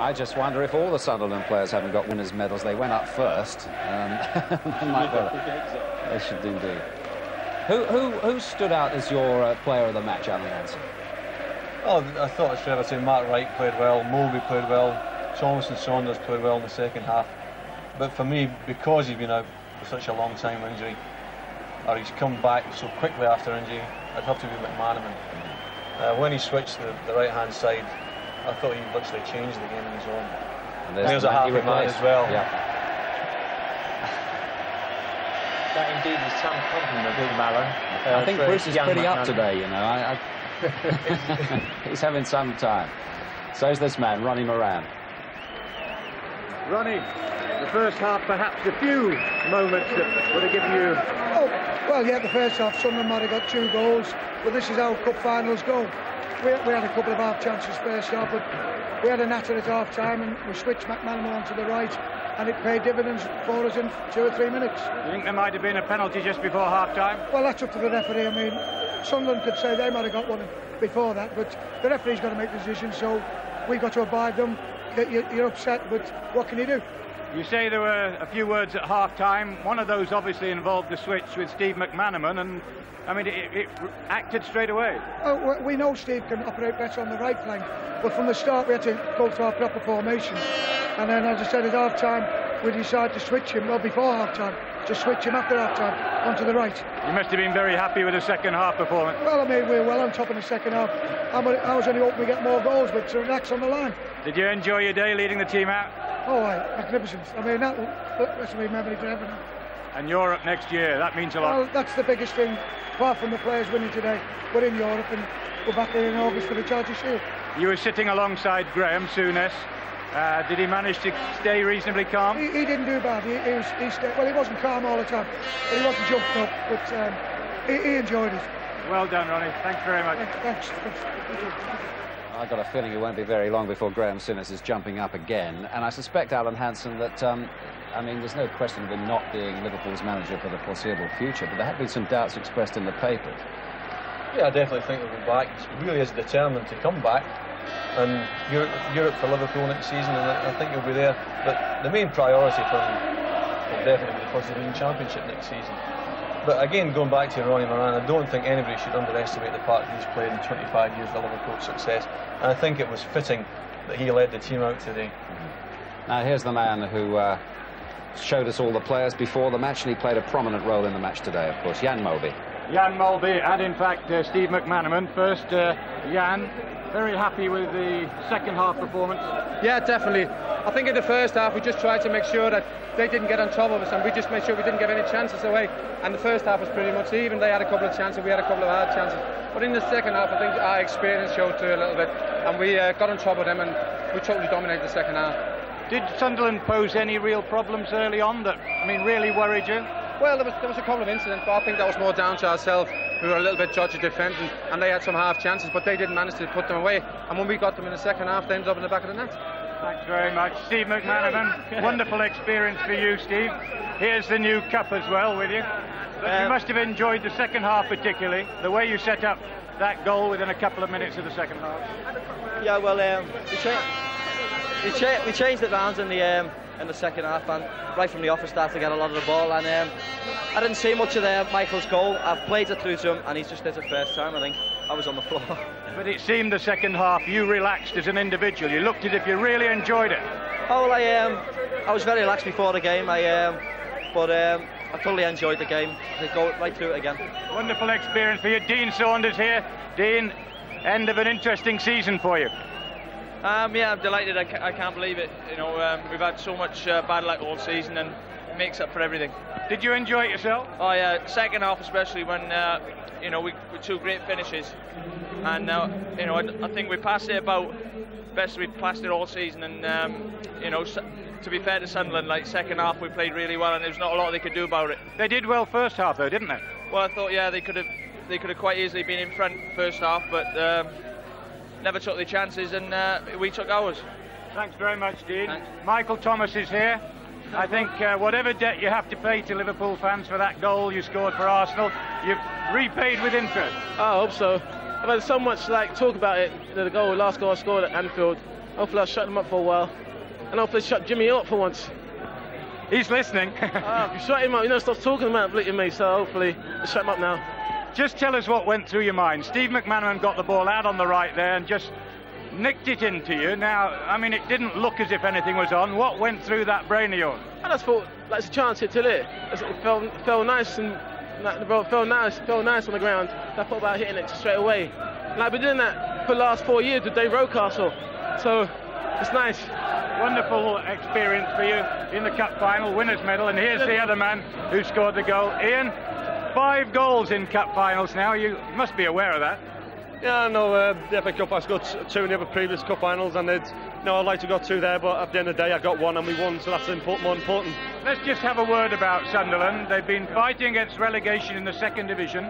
I just wonder if all the Sunderland players haven't got winners' medals. They went up first. They might well. They should indeed. Who stood out as your player of the match, Alan Hansen? Oh, I thought it's fair to say Mark Wright played well, Moby played well, Thomas and Saunders played well in the second half. But for me, because he's been out for such a long time injury, or he's come back so quickly after injury, I'd have to be McManaman. When he switched the right-hand side, I thought he literally changed the game on his own. And there's a happy man as well. Yeah. That indeed is some compliment, Big Malin. I think Bruce is pretty up today, you know. He's having some time. So's this man, Ronnie Moran. Ronnie, the first half, perhaps a few moments that would have given you... Oh, well, yeah, the first half, Sunderland might have got 2 goals, but this is how cup finals go. We had a couple of half chances first half, but we had a natter at half time and we switched McManaman onto the right, and it paid dividends for us in 2 or 3 minutes. You think there might have been a penalty just before half time? Well, that's up to the referee. I mean, Sunderland could say they might have got one before that, but the referee's got to make the decision, so we've got to abide them. You're upset, but what can you do? You say there were a few words at half-time. One of those obviously involved the switch with Steve McManaman, and I mean, it acted straight away. Oh, we know Steve can operate better on the right flank, but from the start we had to go to our proper formation. And then, as I said, at half-time, we decided to switch him, well, before half-time, to switch him after half-time onto the right. You must have been very happy with the second half performance. Well, I mean, we were well on top in the second half. I was only hoping we get more goals, but that's on the line. Did you enjoy your day leading the team out? Oh, magnificent. I mean, that's remember me forever now. And Europe next year, that means a lot. Well, that's the biggest thing, apart from the players winning today. We're in Europe and we're back there in August for the Charity Shield. You were sitting alongside Graham Souness. Did he manage to stay reasonably calm? He didn't do bad. He stayed, well, he wasn't calm all the time, but he wasn't jumped up, but he enjoyed it. Well done, Ronnie. Thanks very much. Thanks. I've got a feeling it won't be very long before Graham Souness is jumping up again. And I suspect, Alan Hansen, that, I mean, there's no question of him not being Liverpool's manager for the foreseeable future, but there have been some doubts expressed in the papers. Yeah, I definitely think he'll be back. He really is determined to come back. And Europe for Liverpool next season, and I think he'll be there. But the main priority for him will definitely be the First Division Championship next season. But again, going back to Ronnie Moran, I don't think anybody should underestimate the part he's played in 25 years of Liverpool's success. And I think it was fitting that he led the team out today. Now, here's the man who showed us all the players before the match, and he played a prominent role in the match today, of course, Jan Molby. Jan Molby and, in fact, Steve McManaman. First, Jan, very happy with the second half performance. Yeah, definitely. I think in the first half we just tried to make sure that they didn't get on top of us, and we just made sure we didn't give any chances away. And the first half was pretty much even. They had a couple of chances, we had a couple of hard chances. But in the second half, I think our experience showed through a little bit, and we got on top of them, and we totally dominated the second half. Did Sunderland pose any real problems early on that, I mean, really worried you? Well, there was a couple of incidents, but I think that was more down to ourselves. We were a little bit dodgy defending, and they had some half chances, but they didn't manage to put them away. And when we got them in the second half, they ended up in the back of the net. Thanks very much. Steve McManaman, wonderful experience for you, Steve. Here's the new cup as well with you. But you must have enjoyed the second half particularly, the way you set up that goal within a couple of minutes of the second half. Yeah, well, we changed it round in the second half, and right from the off we started to get a lot of the ball, and I didn't see much of Michael's goal. I've played it through to him, and he's just did it first time. I think I was on the floor. But it seemed the second half you relaxed as an individual. You looked as if you really enjoyed it. Oh, well, I was very relaxed before the game. But I totally enjoyed the game. To go right through it again. Wonderful experience for you. Dean Saunders here. Dean, end of an interesting season for you. Yeah, I'm delighted. I can't believe it. You know, we've had so much bad luck all season, and it makes up for everything. Did you enjoy it yourself? Oh yeah, second half especially when you know, with two great finishes, and you know, I think we passed it about best we passed it all season, and you know, to be fair to Sunderland, like second half we played really well, and there's not a lot they could do about it. They did well first half though, didn't they? Well, I thought yeah, they could have quite easily been in front first half, but never took the chances, and we took ours. Thanks very much, Dean. Thanks. Michael Thomas is here. I think whatever debt you have to pay to Liverpool fans for that goal you scored for Arsenal, you've repaid with interest. I hope so. I've had so much talk about it. The last goal I scored at Anfield, Hopefully I'll shut them up for a while. And hopefully shut Jimmy up for once. He's listening. Shut him up. You know, stop talking about bleating me, so hopefully I'll shut him up now. Just tell us what went through your mind. Steve McManaman got the ball out on the right there and just nicked it into you. Now, I mean, it didn't look as if anything was on. What went through that brain of yours? I just thought, like, it's a chance hit till it. It felt nice and like, the ball felt nice on the ground. I thought about hitting it straight away. And I've been doing that for the last 4 years with Dave Rocastle, so it's nice. Wonderful experience for you in the cup final, winner's medal, and here's the other man who scored the goal. Ian, 5 goals in cup finals now. You must be aware of that. Yeah, no, the FA Cup I scored 2 in the other previous cup finals, and I'd like to got 2 there, but at the end of the day I got 1 and we won, so that's more important. Let's just have a word about Sunderland. They've been fighting against relegation in the 2nd division,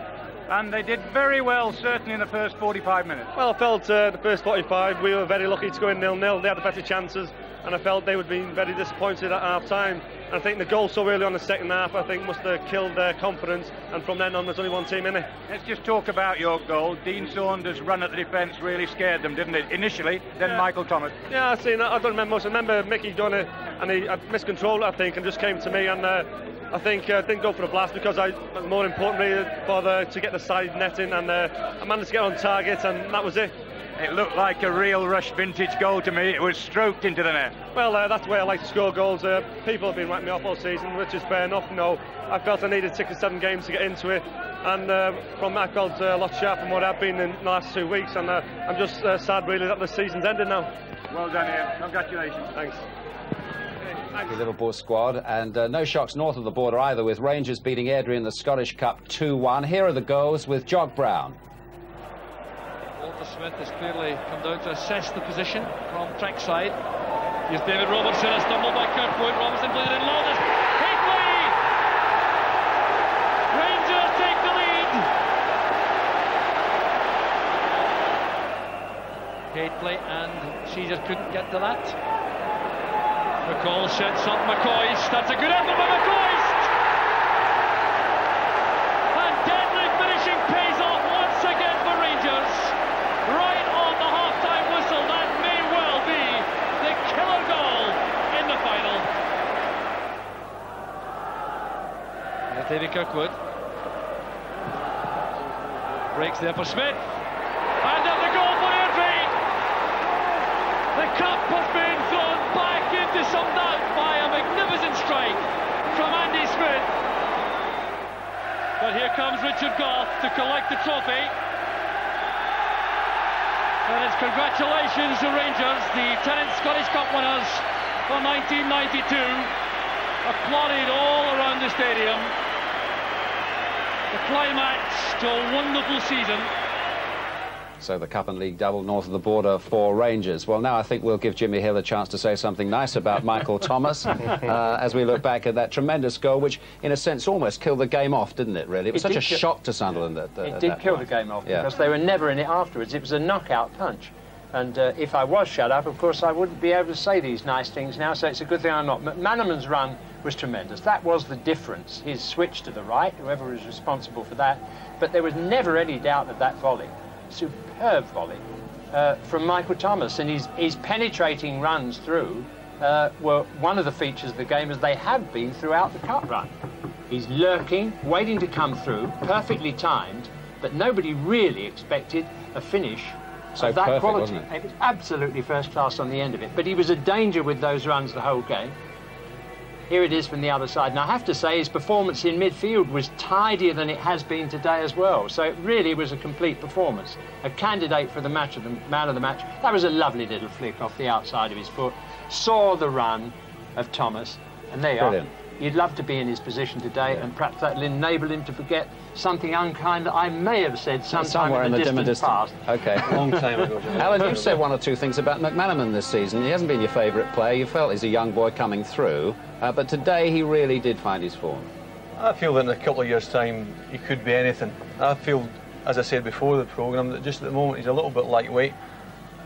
and they did very well, certainly in the first 45 minutes. Well, I felt the first 45 we were very lucky to go in 0-0. They had the better chances, and I felt they would be very disappointed at half-time. And I think the goal so early on the second half, I think, must have killed their confidence, and from then on there's only 1 team in it. Let's just talk about your goal. Dean Saunders' run at the defence really scared them, didn't it, initially, then Michael Thomas. Yeah, I don't remember much. I remember Mickey done it, and he miscontrolled it, I think, and just came to me, and I think didn't go for the blast because more importantly to get the side netting, and I managed to get on target, and that was it. It looked like a real Rush vintage goal to me. It was stroked into the net. Well, that's the way I like to score goals. People have been writing me off all season, which is fair enough. No, I felt I needed 6 or 7 games to get into it, and from that I felt a lot sharper than what I've been in the last 2 weeks, and I'm just sad really that the season's ended now. Well done, Ian. Congratulations. Thanks. The Liverpool squad, and no shocks north of the border either, with Rangers beating Airdrie in the Scottish Cup 2-1. Here are the goals with Jock Brown. Walter Smith has clearly come down to assess the position from track side. Here's David Robertson, a stumble by Kirkwood. Robinson played it in long. Hickley! Rangers take the lead. Hickley, and she just couldn't get to that. McCall sets up McCoist. That's a good effort by McCoist! And deadly finishing pays off once again for Rangers. Right on the half-time whistle, that may well be the killer goal in the final. Here's Davy Kirkwood. Breaks there for Smith. And there's the goal for Airdrie. The cup has been thrown back into some doubt by a magnificent strike from Andy Smith. But here comes Richard Gough to collect the trophy. And it's congratulations to Rangers, the 10th Scottish Cup winners for 1992. Applauded all around the stadium. The climax to a wonderful season. So the Cup and League double north of the border for Rangers. Well, now I think we'll give Jimmy Hill a chance to say something nice about Michael Thomas as we look back at that tremendous goal, which in a sense almost killed the game off, didn't it, really? It was such a shock to Sunderland. It did kill the game off, because they were never in it afterwards. It was a knockout punch. And if I was shut up, of course, I wouldn't be able to say these nice things now, so it's a good thing I'm not. McManaman's run was tremendous. That was the difference. His switch to the right, whoever was responsible for that. But there was never any doubt of that volley. Superb volley from Michael Thomas, and his penetrating runs through were one of the features of the game, as they have been throughout the cup run. He's lurking, waiting to come through, perfectly timed, but nobody really expected a finish of that quality. Wasn't it? It was absolutely first class on the end of it, but he was a danger with those runs the whole game. Here it is from the other side. And I have to say his performance in midfield was tidier than it has been today as well. So it really was a complete performance. A candidate for the man of the match. That was a lovely little flick off the outside of his foot. Saw the run of Thomas. And there you are. You'd love to be in his position today, and perhaps that will enable him to forget something unkind that I may have said sometime in the distant past. OK. Long time ago. Alan, you've said 1 or 2 things about McManaman this season. He hasn't been your favourite player. You felt he's a young boy coming through. But today he really did find his form. I feel that in a couple of years' time he could be anything. I feel, as I said before the programme, that just at the moment he's a little bit lightweight.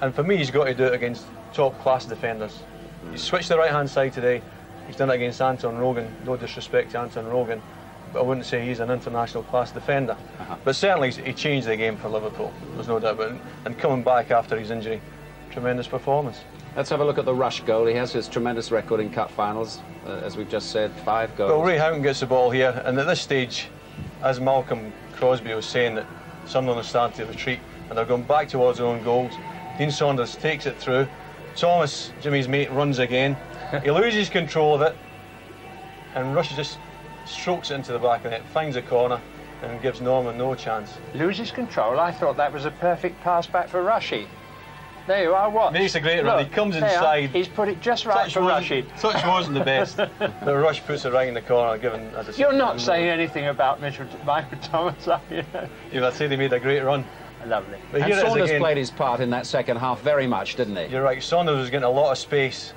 And for me, he's got to do it against top-class defenders. He switched the right-hand side today. He's done it against Anton Rogan. No disrespect to Anton Rogan, but I wouldn't say he's an international class defender. But certainly he changed the game for Liverpool. There's no doubt about it. And coming back after his injury, tremendous performance. Let's have a look at the Rush goal. He has his tremendous record in cup finals, as we've just said, 5 goals. Well, Ray Houghton gets the ball here, and at this stage, as Malcolm Crosby was saying, that Sunderland are starting to retreat and they're going back towards their own goals. Dean Saunders takes it through. Thomas, Jimmy's mate, runs again. He loses control of it, and Rush just strokes it into the back of the net, finds a corner, and gives Norman no chance. Loses control? I thought that was a perfect pass back for Rushy. There you are, watch. Makes a great run. He comes inside. He's put it just right for Rushy. Touch wasn't the best, but Rush puts it right in the corner, given... You're not saying anything about Michael Thomas, are you? Yeah, I'd say they made a great run. Lovely. But and Saunders played his part in that second half very much, didn't he? You're right. Saunders was getting a lot of space,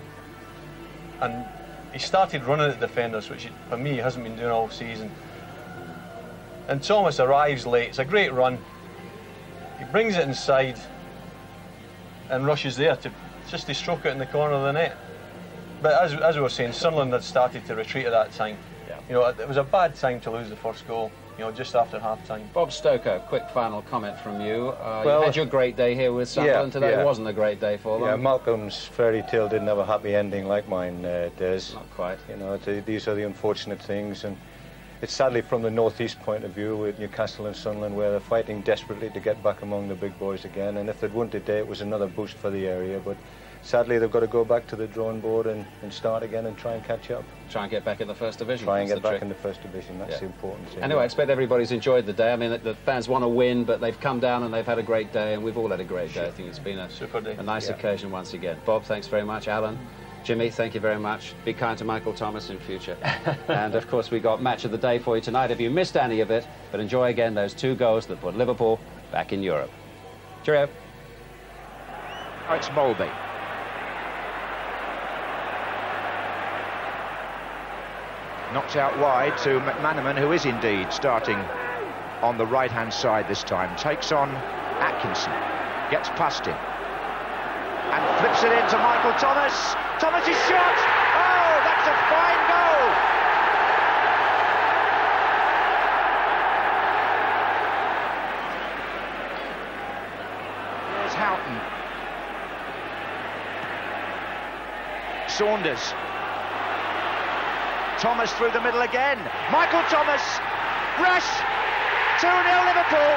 and he started running at defenders, which for me he hasn't been doing all season. And Thomas arrives late. It's a great run. He brings it inside, and Rush is there to stroke it in the corner of the net. But as we were saying, Sunderland had started to retreat at that time. Yeah. You know, it was a bad time to lose the first goal. You know, just after half-time. Bob Stokoe, quick final comment from you. Well, you had your great day here with Sunderland today. It wasn't a great day for them. Yeah, Malcolm's fairy tale didn't have a happy ending like mine, Des. Not quite. You know, these are the unfortunate things, and it's sadly from the northeast point of view with Newcastle and Sunderland, where they're fighting desperately to get back among the big boys again. And if they'd won today, it was another boost for the area. But sadly, they've got to go back to the drawing board and start again and try and catch up. Try and get back in the first division. Try and get back in the first division. That's the important thing. Anyway, I expect everybody's enjoyed the day. I mean, the fans want to win, but they've come down and they've had a great day, and we've all had a great day. I think it's been a super day. A nice occasion once again. Bob, thanks very much. Alan, Jimmy, thank you very much. Be kind to Michael Thomas in future. And of course, we got match of the day for you tonight. If you missed any of it, but enjoy again those 2 goals that put Liverpool back in Europe. Cheerio. Oh, it's Molby. Knocked out wide to McManaman, who is indeed starting on the right-hand side this time. Takes on Atkinson, gets past him, and flips it into Michael Thomas. Thomas' shot! Oh, that's a fine goal! Here's Houghton. Saunders. Thomas through the middle again. Michael Thomas. Rush. 2-0 Liverpool.